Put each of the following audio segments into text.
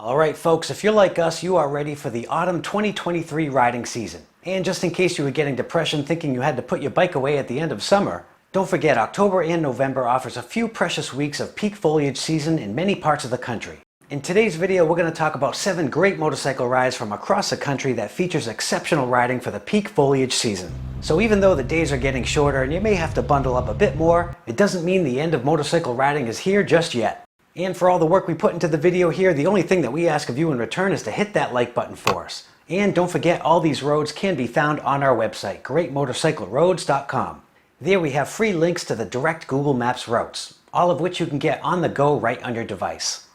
Alright folks, if you're like us, you are ready for the autumn 2023 riding season. And just in case you were getting depression thinking you had to put your bike away at the end of summer, don't forget October and November offers a few precious weeks of peak foliage season in many parts of the country. In today's video, we're going to talk about 7 great motorcycle rides from across the country that features exceptional riding for the peak foliage season. So even though the days are getting shorter and you may have to bundle up a bit more, it doesn't mean the end of motorcycle riding is here just yet. And for all the work we put into the video here, the only thing that we ask of you in return is to hit that like button for us. And don't forget, all these roads can be found on our website, greatmotorcycleroads.com. There we have free links to the direct Google Maps routes, all of which you can get on the go right on your device.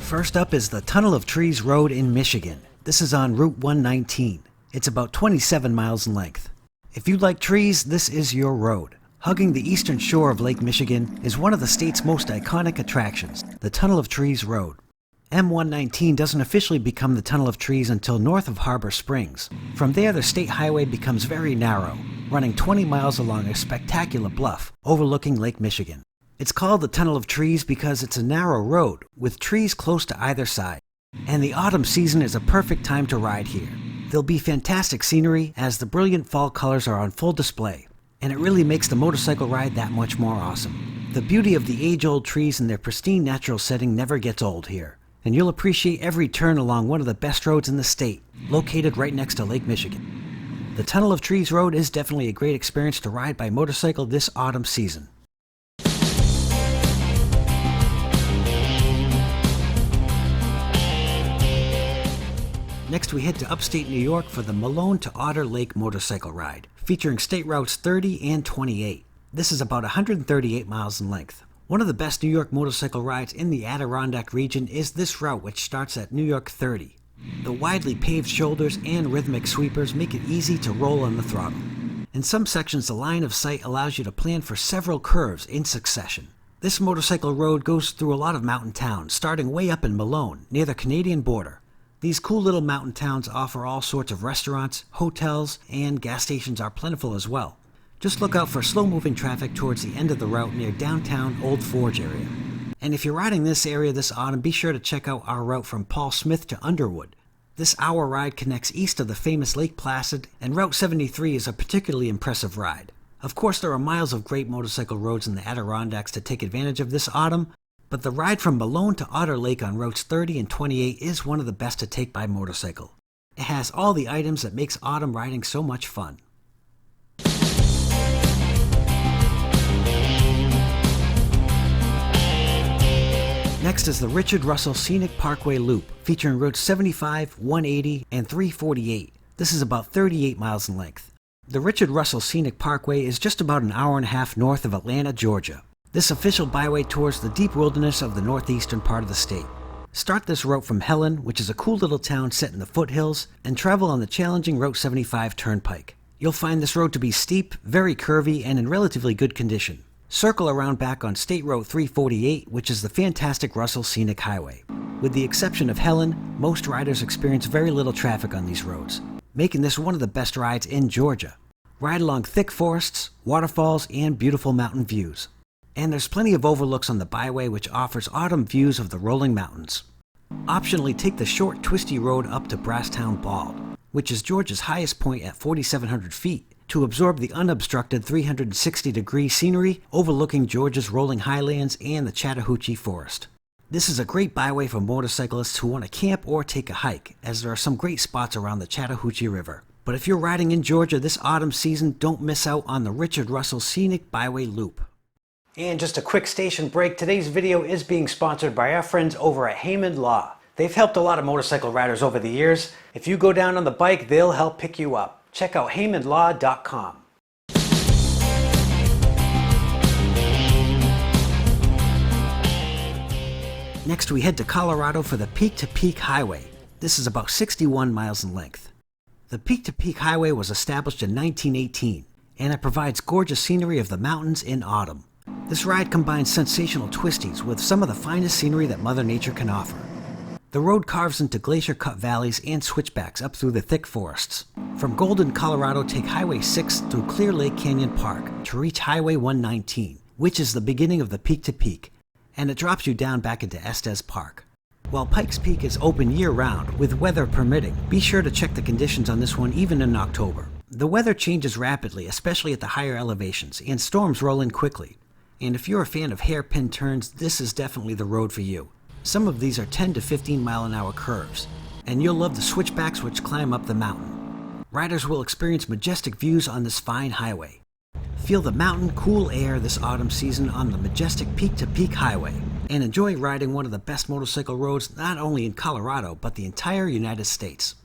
First up is the Tunnel of Trees Road in Michigan. This is on Route 119. It's about 27 miles in length. If you like trees, this is your road. Hugging the eastern shore of Lake Michigan is one of the state's most iconic attractions, the Tunnel of Trees Road. M119 doesn't officially become the Tunnel of Trees until north of Harbor Springs. From there, the state highway becomes very narrow, running 20 miles along a spectacular bluff overlooking Lake Michigan. It's called the Tunnel of Trees because it's a narrow road with trees close to either side. And the autumn season is a perfect time to ride here. There'll be fantastic scenery as the brilliant fall colors are on full display, and it really makes the motorcycle ride that much more awesome. The beauty of the age-old trees and their pristine natural setting never gets old here, and you'll appreciate every turn along one of the best roads in the state, located right next to Lake Michigan. The Tunnel of Trees Road is definitely a great experience to ride by motorcycle this autumn season. Next we head to upstate New York for the Malone to Otter Lake motorcycle ride, featuring state routes 30 and 28. This is about 138 miles in length. One of the best New York motorcycle rides in the Adirondack region is this route, which starts at New York 30. The widely paved shoulders and rhythmic sweepers make it easy to roll on the throttle. In some sections, the line of sight allows you to plan for several curves in succession. This motorcycle road goes through a lot of mountain towns, starting way up in Malone, near the Canadian border. These cool little mountain towns offer all sorts of restaurants, hotels, and gas stations are plentiful as well. Just look out for slow-moving traffic towards the end of the route near downtown Old Forge area. And if you're riding this area this autumn, be sure to check out our route from Paul Smith to Underwood. This hour ride connects east of the famous Lake Placid, and Route 73 is a particularly impressive ride. Of course, there are miles of great motorcycle roads in the Adirondacks to take advantage of this autumn, but the ride from Malone to Otter Lake on routes 30 and 28 is one of the best to take by motorcycle. It has all the items that makes autumn riding so much fun. Next is the Richard Russell Scenic Parkway Loop, featuring routes 75, 180, and 348. This is about 38 miles in length. The Richard Russell Scenic Parkway is just about an hour and a half north of Atlanta, Georgia. This official byway tours the deep wilderness of the northeastern part of the state. Start this route from Helen, which is a cool little town set in the foothills, and travel on the challenging Route 75 turnpike. You'll find this road to be steep, very curvy, and in relatively good condition. Circle around back on State Road 348, which is the fantastic Russell Scenic Highway. With the exception of Helen, most riders experience very little traffic on these roads, making this one of the best rides in Georgia. Ride along thick forests, waterfalls, and beautiful mountain views. And there's plenty of overlooks on the byway, which offers autumn views of the rolling mountains. Optionally, take the short, twisty road up to Brasstown Bald, which is Georgia's highest point at 4,700 feet, to absorb the unobstructed 360-degree scenery overlooking Georgia's rolling highlands and the Chattahoochee Forest. This is a great byway for motorcyclists who want to camp or take a hike, as there are some great spots around the Chattahoochee River. But if you're riding in Georgia this autumn season, don't miss out on the Richard Russell Scenic Byway Loop. And just a quick station break, today's video is being sponsored by our friends over at Heyman Law. They've helped a lot of motorcycle riders over the years. If you go down on the bike, they'll help pick you up. Check out heymanlaw.com. Next we head to Colorado for the Peak to Peak Highway. This is about 61 miles in length. The Peak to Peak Highway was established in 1918, and it provides gorgeous scenery of the mountains in autumn. This ride combines sensational twisties with some of the finest scenery that Mother Nature can offer. The road carves into glacier-cut valleys and switchbacks up through the thick forests. From Golden, Colorado, take Highway 6 through Clear Lake Canyon Park to reach Highway 119, which is the beginning of the Peak to Peak, and it drops you down back into Estes Park. While Pikes Peak is open year-round, with weather permitting, be sure to check the conditions on this one even in October. The weather changes rapidly, especially at the higher elevations, and storms roll in quickly. And if you're a fan of hairpin turns, this is definitely the road for you. Some of these are 10 to 15 mile-an-hour curves, and you'll love the switchbacks which climb up the mountain. Riders will experience majestic views on this fine highway. Feel the mountain, cool air this autumn season on the majestic Peak to Peak Highway, and enjoy riding one of the best motorcycle roads not only in Colorado, but the entire United States.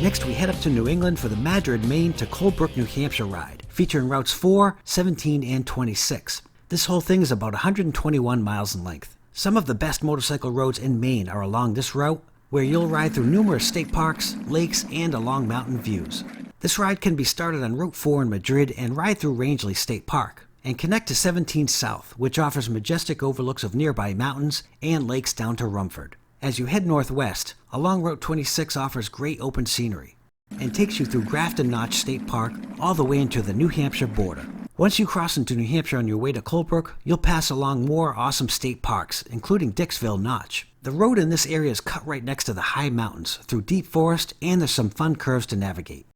Next, we head up to New England for the Madrid, Maine to Colebrook, New Hampshire ride, featuring routes 4, 17, and 26. This whole thing is about 121 miles in length. Some of the best motorcycle roads in Maine are along this route, where you'll ride through numerous state parks, lakes, and along mountain views. This ride can be started on Route 4 in Madrid and ride through Rangeley State Park, and connect to 17 South, which offers majestic overlooks of nearby mountains and lakes down to Rumford. As you head northwest, along Route 26 offers great open scenery, and takes you through Grafton Notch State Park all the way into the New Hampshire border. Once you cross into New Hampshire on your way to Colebrook, you'll pass along more awesome state parks, including Dixville Notch. The road in this area is cut right next to the high mountains, through deep forest, and there's some fun curves to navigate.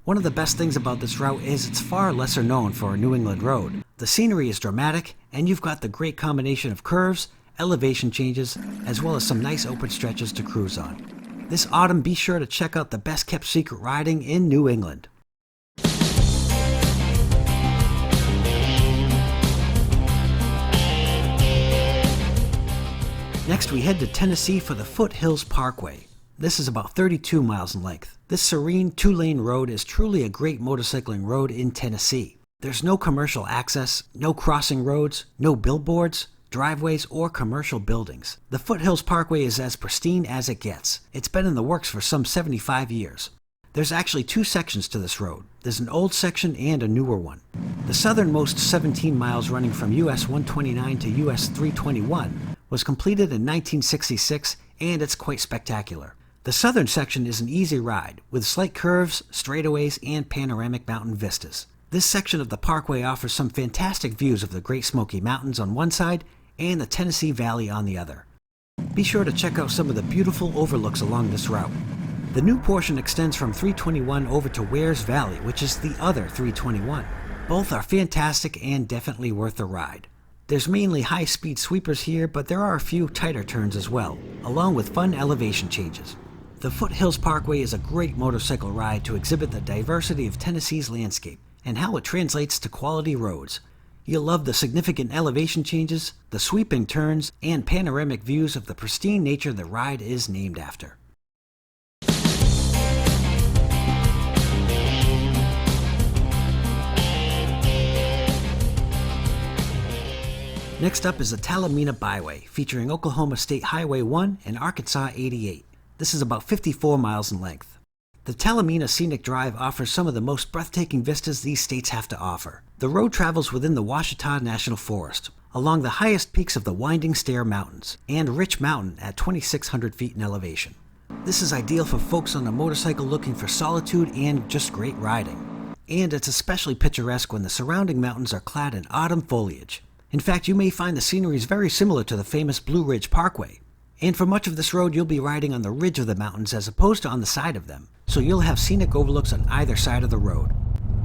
One of the best things about this route is it's far lesser known for a New England road. The scenery is dramatic, and you've got the great combination of curves, elevation changes, as well as some nice open stretches to cruise on. This autumn, be sure to check out the best kept secret riding in New England. Next, we head to Tennessee for the Foothills Parkway. This is about 32 miles in length. This serene two-lane road is truly a great motorcycling road in Tennessee. There's no commercial access, no crossing roads, no billboards, driveways, or commercial buildings. The Foothills Parkway is as pristine as it gets. It's been in the works for some 75 years. There's actually two sections to this road. There's an old section and a newer one. The southernmost 17 miles running from US 129 to US 321 was completed in 1966, and it's quite spectacular. The southern section is an easy ride, with slight curves, straightaways, and panoramic mountain vistas. This section of the parkway offers some fantastic views of the Great Smoky Mountains on one side and the Tennessee Valley on the other. Be sure to check out some of the beautiful overlooks along this route. The new portion extends from 321 over to Wares Valley, which is the other 321. Both are fantastic and definitely worth the ride. There's mainly high-speed sweepers here, but there are a few tighter turns as well, along with fun elevation changes. The Foothills Parkway is a great motorcycle ride to exhibit the diversity of Tennessee's landscape and how it translates to quality roads. You'll love the significant elevation changes, the sweeping turns, and panoramic views of the pristine nature the ride is named after. Next up is the Talimena Byway, featuring Oklahoma State Highway 1 and Arkansas 88. This is about 54 miles in length. The Talimena Scenic Drive offers some of the most breathtaking vistas these states have to offer. The road travels within the Ouachita National Forest, along the highest peaks of the Winding Stair Mountains, and Rich Mountain at 2,600 feet in elevation. This is ideal for folks on a motorcycle looking for solitude and just great riding. And it's especially picturesque when the surrounding mountains are clad in autumn foliage. In fact, you may find the scenery is very similar to the famous Blue Ridge Parkway. And for much of this road, you'll be riding on the ridge of the mountains as opposed to on the side of them, so you'll have scenic overlooks on either side of the road.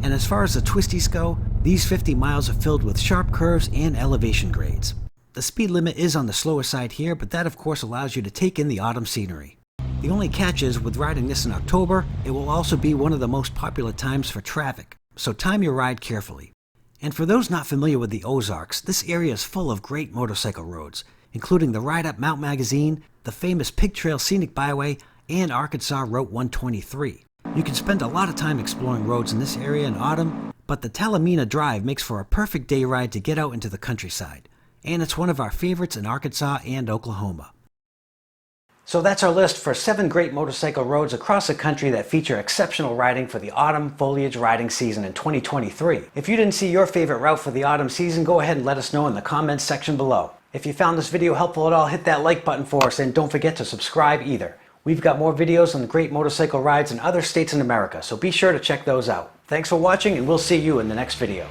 And as far as the twisties go, these 50 miles are filled with sharp curves and elevation grades. The speed limit is on the slower side here, but that of course allows you to take in the autumn scenery. The only catch is, with riding this in October, it will also be one of the most popular times for traffic, so time your ride carefully. And for those not familiar with the Ozarks, this area is full of great motorcycle roads, including the Ride Up Mount Magazine, the famous Pig Trail Scenic Byway, and Arkansas Route 123. You can spend a lot of time exploring roads in this area in autumn, but the Talimena Drive makes for a perfect day ride to get out into the countryside, and it's one of our favorites in Arkansas and Oklahoma. So that's our list for 7 great motorcycle roads across the country that feature exceptional riding for the autumn foliage riding season in 2023. If you didn't see your favorite route for the autumn season, go ahead and let us know in the comments section below. If you found this video helpful at all, hit that like button for us, and don't forget to subscribe either. We've got more videos on great motorcycle rides in other states in America, so be sure to check those out. Thanks for watching, and we'll see you in the next video.